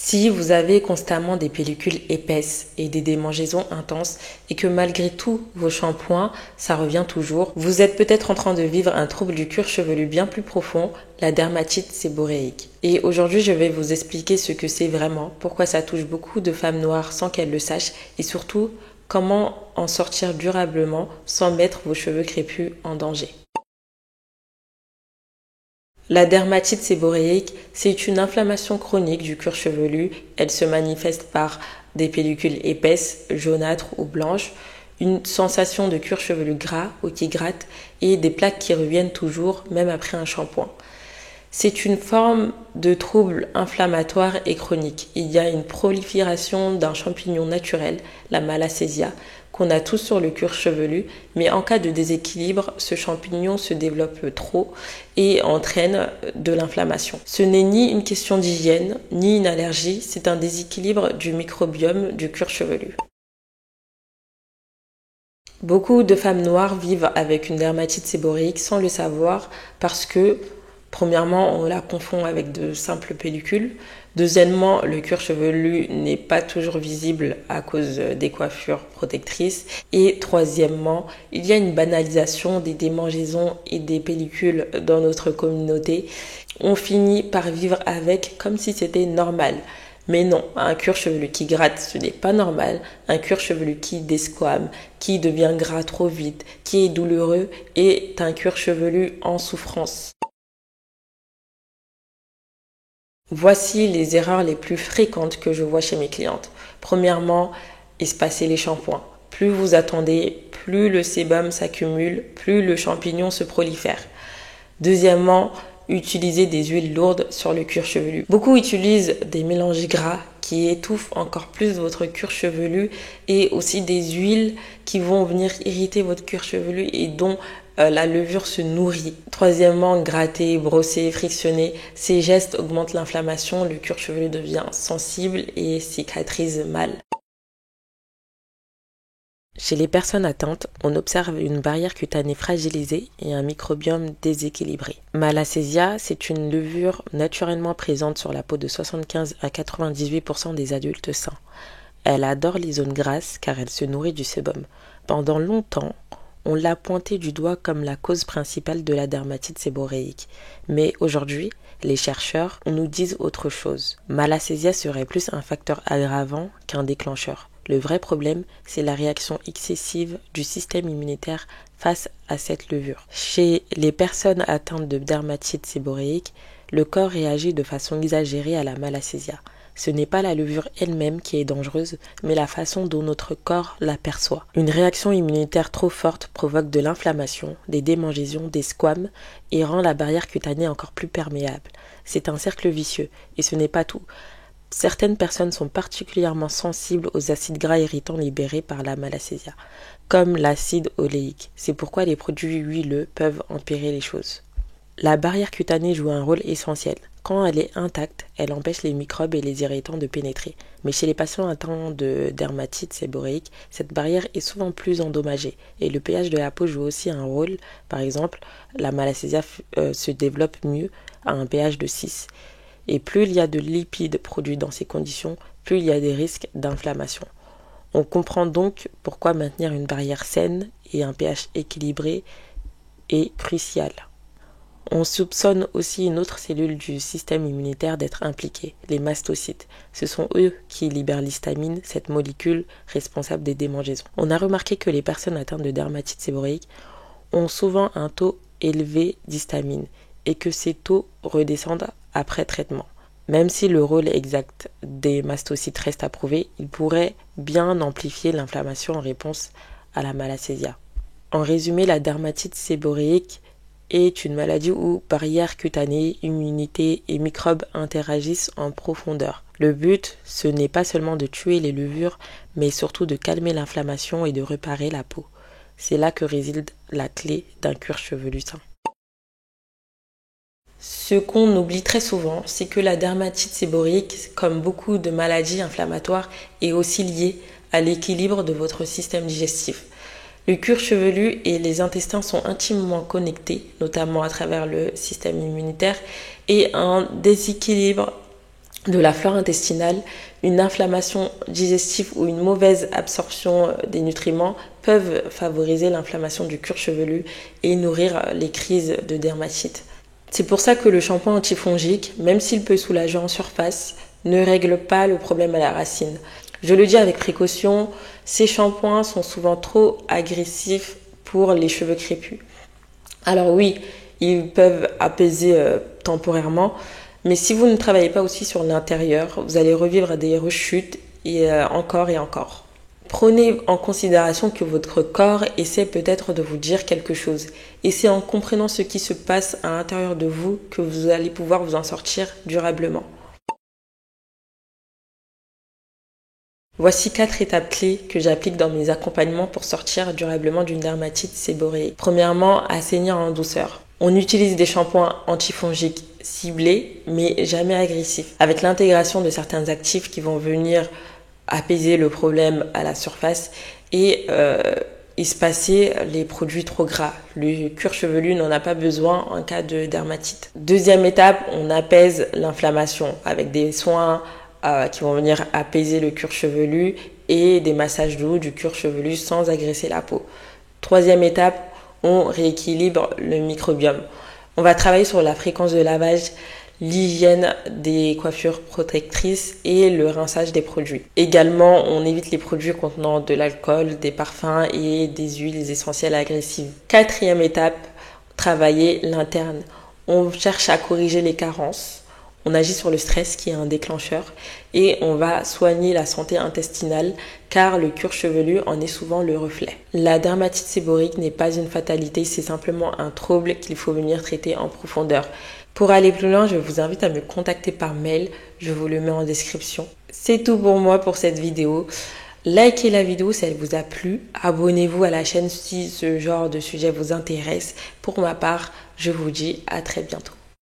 Si vous avez constamment des pellicules épaisses et des démangeaisons intenses et que malgré tout vos shampoings, ça revient toujours, vous êtes peut-être en train de vivre un trouble du cuir chevelu bien plus profond, la dermatite séboréique. Et aujourd'hui, je vais vous expliquer ce que c'est vraiment, pourquoi ça touche beaucoup de femmes noires sans qu'elles le sachent et surtout comment en sortir durablement sans mettre vos cheveux crépus en danger. La dermatite séboréique, c'est une inflammation chronique du cuir chevelu. Elle se manifeste par des pellicules épaisses, jaunâtres ou blanches, une sensation de cuir chevelu gras ou qui gratte et des plaques qui reviennent toujours même après un shampoing. C'est une forme de trouble inflammatoire et chronique. Il y a une prolifération d'un champignon naturel, la Malassezia, qu'on a tous sur le cuir chevelu, mais en cas de déséquilibre, ce champignon se développe trop et entraîne de l'inflammation. Ce n'est ni une question d'hygiène, ni une allergie, c'est un déséquilibre du microbiome du cuir chevelu. Beaucoup de femmes noires vivent avec une dermatite séboréique sans le savoir parce que premièrement, on la confond avec de simples pellicules. Deuxièmement, le cuir chevelu n'est pas toujours visible à cause des coiffures protectrices. Et troisièmement, il y a une banalisation des démangeaisons et des pellicules dans notre communauté. On finit par vivre avec comme si c'était normal. Mais non, un cuir chevelu qui gratte, ce n'est pas normal. Un cuir chevelu qui desquame, qui devient gras trop vite, qui est douloureux, est un cuir chevelu en souffrance. Voici les erreurs les plus fréquentes que je vois chez mes clientes. Premièrement, espacer les shampoings. Plus vous attendez, plus le sébum s'accumule, plus le champignon se prolifère. Deuxièmement, utiliser des huiles lourdes sur le cuir chevelu. Beaucoup utilisent des mélanges gras qui étouffent encore plus votre cuir chevelu et aussi des huiles qui vont venir irriter votre cuir chevelu et dont la levure se nourrit. Troisièmement, gratter, brosser, frictionner. Ces gestes augmentent l'inflammation, le cuir chevelu devient sensible et cicatrise mal. Chez les personnes atteintes, on observe une barrière cutanée fragilisée et un microbiome déséquilibré. Malassezia, c'est une levure naturellement présente sur la peau de 75 à 98% des adultes sains. Elle adore les zones grasses car elle se nourrit du sébum. Pendant longtemps, on l'a pointée du doigt comme la cause principale de la dermatite séboréique. Mais aujourd'hui, les chercheurs nous disent autre chose. Malassezia serait plus un facteur aggravant qu'un déclencheur. Le vrai problème, c'est la réaction excessive du système immunitaire face à cette levure. Chez les personnes atteintes de dermatite séboréique, le corps réagit de façon exagérée à la Malassezia. Ce n'est pas la levure elle-même qui est dangereuse, mais la façon dont notre corps la perçoit. Une réaction immunitaire trop forte provoque de l'inflammation, des démangeaisons, des squames et rend la barrière cutanée encore plus perméable. C'est un cercle vicieux, et ce n'est pas tout. Certaines personnes sont particulièrement sensibles aux acides gras irritants libérés par la Malassezia, comme l'acide oléique. C'est pourquoi les produits huileux peuvent empirer les choses. La barrière cutanée joue un rôle essentiel. Quand elle est intacte, elle empêche les microbes et les irritants de pénétrer. Mais chez les patients atteints de dermatite séboréique, cette barrière est souvent plus endommagée. Et le pH de la peau joue aussi un rôle. Par exemple, la Malassezia se développe mieux à un pH de 6. Et plus il y a de lipides produits dans ces conditions, plus il y a des risques d'inflammation. On comprend donc pourquoi maintenir une barrière saine et un pH équilibré est crucial. On soupçonne aussi une autre cellule du système immunitaire d'être impliquée, les mastocytes. Ce sont eux qui libèrent l'histamine, cette molécule responsable des démangeaisons. On a remarqué que les personnes atteintes de dermatite séboréique ont souvent un taux élevé d'histamine et que ces taux redescendent après traitement. Même si le rôle exact des mastocytes reste à prouver, il pourrait bien amplifier l'inflammation en réponse à la Malassezia. En résumé, la dermatite séboréique est une maladie où barrières cutanées, immunité et microbes interagissent en profondeur. Le but, ce n'est pas seulement de tuer les levures, mais surtout de calmer l'inflammation et de réparer la peau. C'est là que réside la clé d'un cuir chevelu sain. Ce qu'on oublie très souvent, c'est que la dermatite séboréique, comme beaucoup de maladies inflammatoires, est aussi liée à l'équilibre de votre système digestif. Le cuir chevelu et les intestins sont intimement connectés, notamment à travers le système immunitaire, et un déséquilibre de la flore intestinale, une inflammation digestive ou une mauvaise absorption des nutriments peuvent favoriser l'inflammation du cuir chevelu et nourrir les crises de dermatite. C'est pour ça que le shampoing antifongique, même s'il peut soulager en surface, ne règle pas le problème à la racine. Je le dis avec précaution, ces shampoings sont souvent trop agressifs pour les cheveux crépus. Alors oui, ils peuvent apaiser temporairement, mais si vous ne travaillez pas aussi sur l'intérieur, vous allez revivre des rechutes et encore et encore. Prenez en considération que votre corps essaie peut-être de vous dire quelque chose. Et c'est en comprenant ce qui se passe à l'intérieur de vous que vous allez pouvoir vous en sortir durablement. Voici 4 étapes clés que j'applique dans mes accompagnements pour sortir durablement d'une dermatite séborréique. Premièrement, assainir en douceur. On utilise des shampoings antifongiques ciblés, mais jamais agressifs, avec l'intégration de certains actifs qui vont venir apaiser le problème à la surface et espacer les produits trop gras. Le cuir chevelu n'en a pas besoin en cas de dermatite. Deuxième étape, on apaise l'inflammation avec des soins qui vont venir apaiser le cuir chevelu et des massages doux du cuir chevelu sans agresser la peau. Troisième étape, on rééquilibre le microbiome. On va travailler sur la fréquence de lavage, l'hygiène des coiffures protectrices et le rinçage des produits. Également, on évite les produits contenant de l'alcool, des parfums et des huiles essentielles agressives. Quatrième étape, travailler l'interne. On cherche à corriger les carences. On agit sur le stress qui est un déclencheur et on va soigner la santé intestinale car le cuir chevelu en est souvent le reflet. La dermatite séborréique n'est pas une fatalité, c'est simplement un trouble qu'il faut venir traiter en profondeur. Pour aller plus loin, je vous invite à me contacter par mail, je vous le mets en description. C'est tout pour moi pour cette vidéo. Likez la vidéo si elle vous a plu, abonnez-vous à la chaîne si ce genre de sujet vous intéresse. Pour ma part, je vous dis à très bientôt.